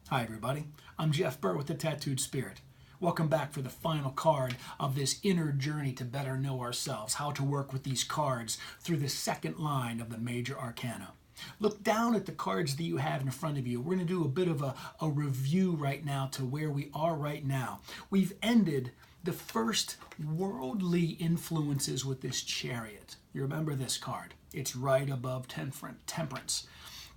Hi everybody, I'm Jeff Burr with the Tattooed Spirit. Welcome back for the final card of this inner journey to better know ourselves, how to work with these cards through the second line of the major arcana. Look down at the cards that you have in front of you. We're going to do a bit of a review right now to where we are right now. We've ended the first worldly influences with this Chariot. You remember this card. It's right above Temperance.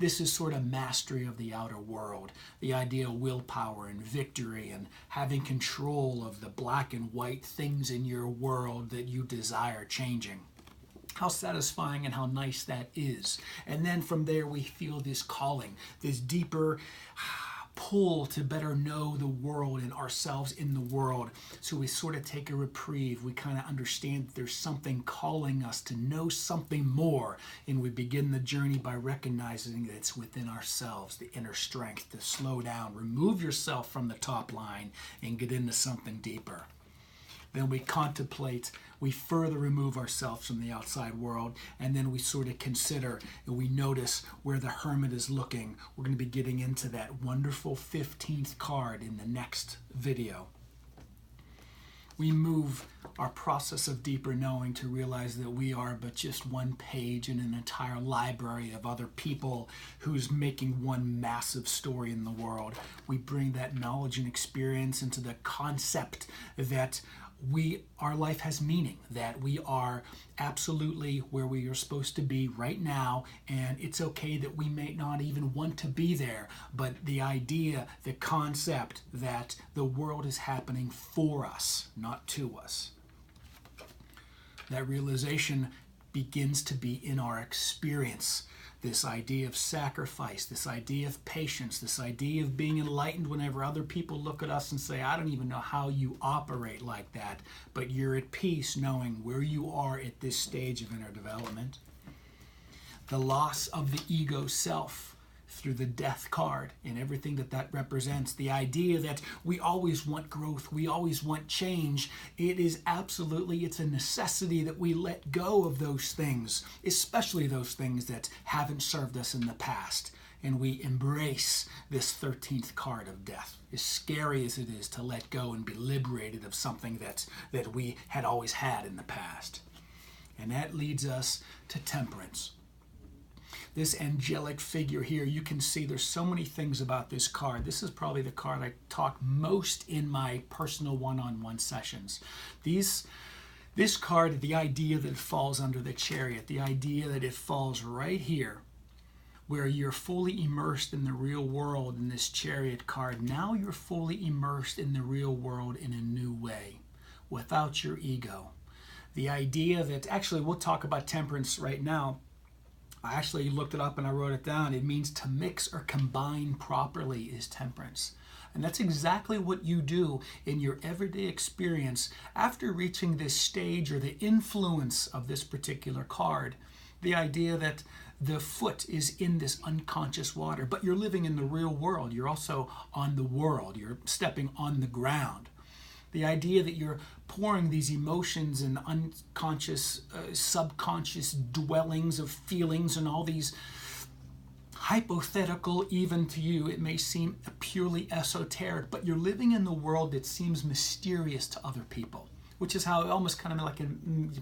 This is sort of mastery of the outer world, the idea of willpower and victory and having control of the black and white things in your world that you desire changing. How satisfying and how nice that is. And then from there we feel this calling, this deeper pull to better know the world and ourselves in the world. So we sort of take a reprieve. We kind of understand that there's something calling us to know something more. And we begin the journey by recognizing that it's within ourselves, the inner strength to slow down, remove yourself from the top line and get into something deeper. Then we contemplate, we further remove ourselves from the outside world, and then we sort of consider and we notice where the hermit is looking. We're going to be getting into that wonderful 15th card in the next video. We move our process of deeper knowing to realize that we are but just one page in an entire library of other people who's making one massive story in the world. We bring that knowledge and experience into the concept that our life has meaning, that we are absolutely where we are supposed to be right now, and it's okay that we may not even want to be there, but the idea, the concept that the world is happening for us, not to us. That realization begins to be in our experience. This idea of sacrifice, this idea of patience, this idea of being enlightened whenever other people look at us and say, I don't even know how you operate like that, but you're at peace knowing where you are at this stage of inner development. The loss of the ego self through the death card and everything that represents. The idea that we always want growth, we always want change. It's a necessity that we let go of those things, especially those things that haven't served us in the past. And we embrace this 13th card of death, as scary as it is to let go and be liberated of something that we had always had in the past. And that leads us to Temperance. This angelic figure here, you can see there's so many things about this card. This is probably the card I talk most in my personal one-on-one sessions. This card, the idea that it falls under the Chariot, the idea that it falls right here, where you're fully immersed in the real world in this Chariot card. Now you're fully immersed in the real world in a new way, without your ego. The idea that, actually we'll talk about Temperance right now. I actually looked it up and I wrote it down. It means to mix or combine properly is Temperance. And that's exactly what you do in your everyday experience after reaching this stage or the influence of this particular card. The idea that the foot is in this unconscious water, but you're living in the real world. You're also on the world. You're stepping on the ground. The idea that you're pouring these emotions and unconscious, subconscious dwellings of feelings and all these hypothetical, even to you, it may seem purely esoteric, but you're living in the world that seems mysterious to other people, which is how it almost kind of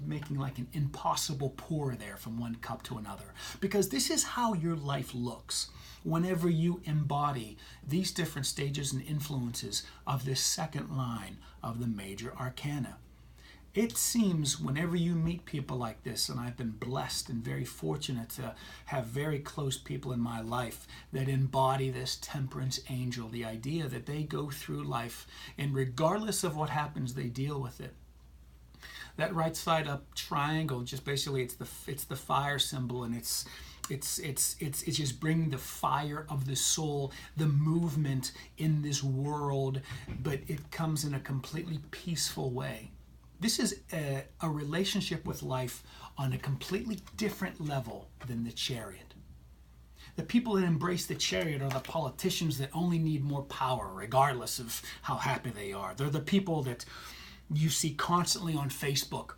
making like an impossible pour there from one cup to another. Because this is how your life looks whenever you embody these different stages and influences of this second line of the major arcana. It seems whenever you meet people like this, and I've been blessed and very fortunate to have very close people in my life that embody this temperance angel, the idea that they go through life and regardless of what happens, they deal with it. That right side up triangle, just basically it's the fire symbol, and it's just bringing the fire of the soul, the movement in this world, but it comes in a completely peaceful way. This is a relationship with life on a completely different level than the Chariot. The people that embrace the Chariot are the politicians that only need more power, regardless of how happy they are. They're the people that you see constantly on Facebook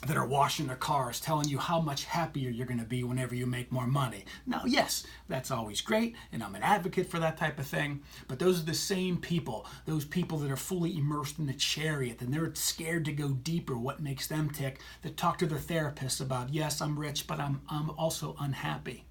that are washing their cars, telling you how much happier you're going to be whenever you make more money. Now, yes, that's always great, and I'm an advocate for that type of thing, but those are the same people, those people that are fully immersed in the chariot, and they're scared to go deeper, what makes them tick, that talk to their therapist about, yes, I'm rich, but I'm also unhappy.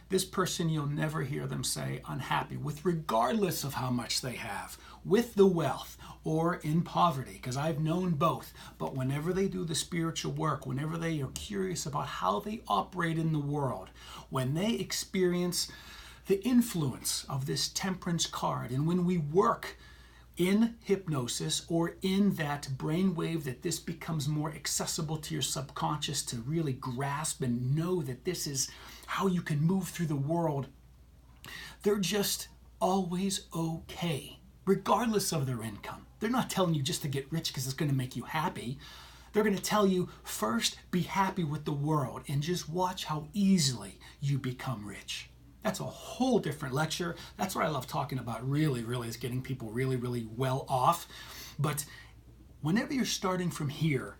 This person, you'll never hear them say unhappy, with regardless of how much they have, with the wealth or in poverty, because I've known both. But whenever they do the spiritual work, whenever they are curious about how they operate in the world, when they experience the influence of this temperance card, and when we work in hypnosis or in that brainwave that this becomes more accessible to your subconscious to really grasp and know that this is how you can move through the world, they're just always okay, regardless of their income. They're not telling you just to get rich because it's going to make you happy. They're going to tell you, first, be happy with the world and just watch how easily you become rich. That's a whole different lecture. That's what I love talking about, really, is getting people really, really well off. But whenever you're starting from here,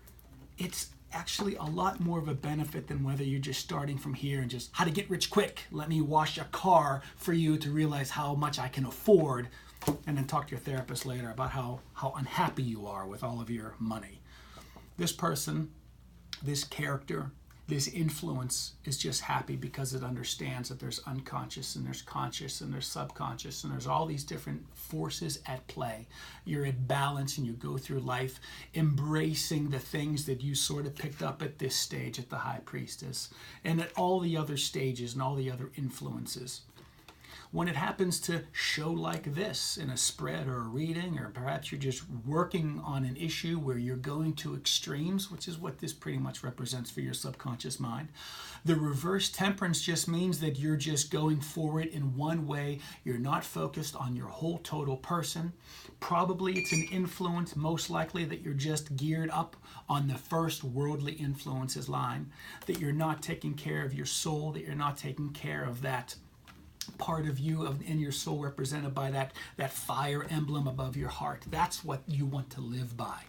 it's actually a lot more of a benefit than whether you're just starting from here and just how to get rich quick. Let me wash a car for you to realize how much I can afford, and then talk to your therapist later about how unhappy you are with all of your money. This person, this character, this influence is just happy because it understands that there's unconscious and there's conscious and there's subconscious and there's all these different forces at play. You're at balance and you go through life embracing the things that you sort of picked up at this stage at the High Priestess and at all the other stages and all the other influences. When it happens to show like this in a spread or a reading, or perhaps you're just working on an issue where you're going to extremes, which is what this pretty much represents for your subconscious mind. The reverse temperance just means that you're just going forward in one way. You're not focused on your whole total person. Probably it's an influence, most likely that you're just geared up on the first worldly influences line, that you're not taking care of your soul, that you're not taking care of that part of you in your soul represented by that fire emblem above your heart. That's what you want to live by.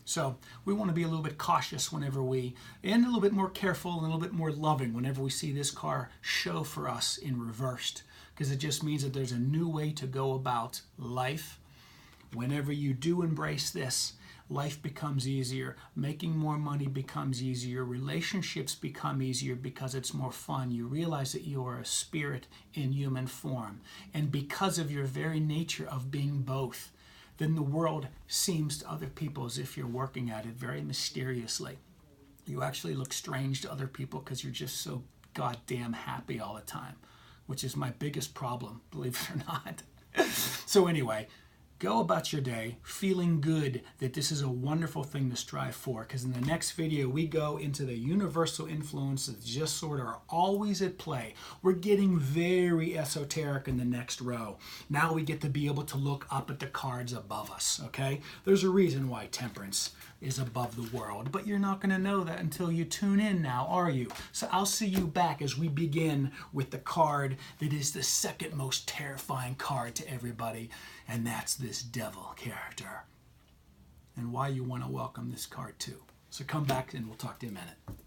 So we want to be a little bit cautious and a little bit more careful and a little bit more loving whenever we see this card show for us in reversed, because it just means that there's a new way to go about life. Whenever you do embrace this, life becomes easier, making more money becomes easier, relationships become easier because it's more fun. You realize that you are a spirit in human form. And because of your very nature of being both, then the world seems to other people as if you're working at it very mysteriously. You actually look strange to other people because you're just so goddamn happy all the time, which is my biggest problem, believe it or not. So anyway, go about your day feeling good that this is a wonderful thing to strive for, because in the next video we go into the universal influences that just sort of are always at play. We're getting very esoteric in the next row. Now we get to be able to look up at the cards above us, okay? There's a reason why temperance is above the world, but you're not going to know that until you tune in now, are you? So I'll see you back as we begin with the card that is the second most terrifying card to everybody, and that's this devil character, and why you want to welcome this card too. So come back and we'll talk to you in a minute.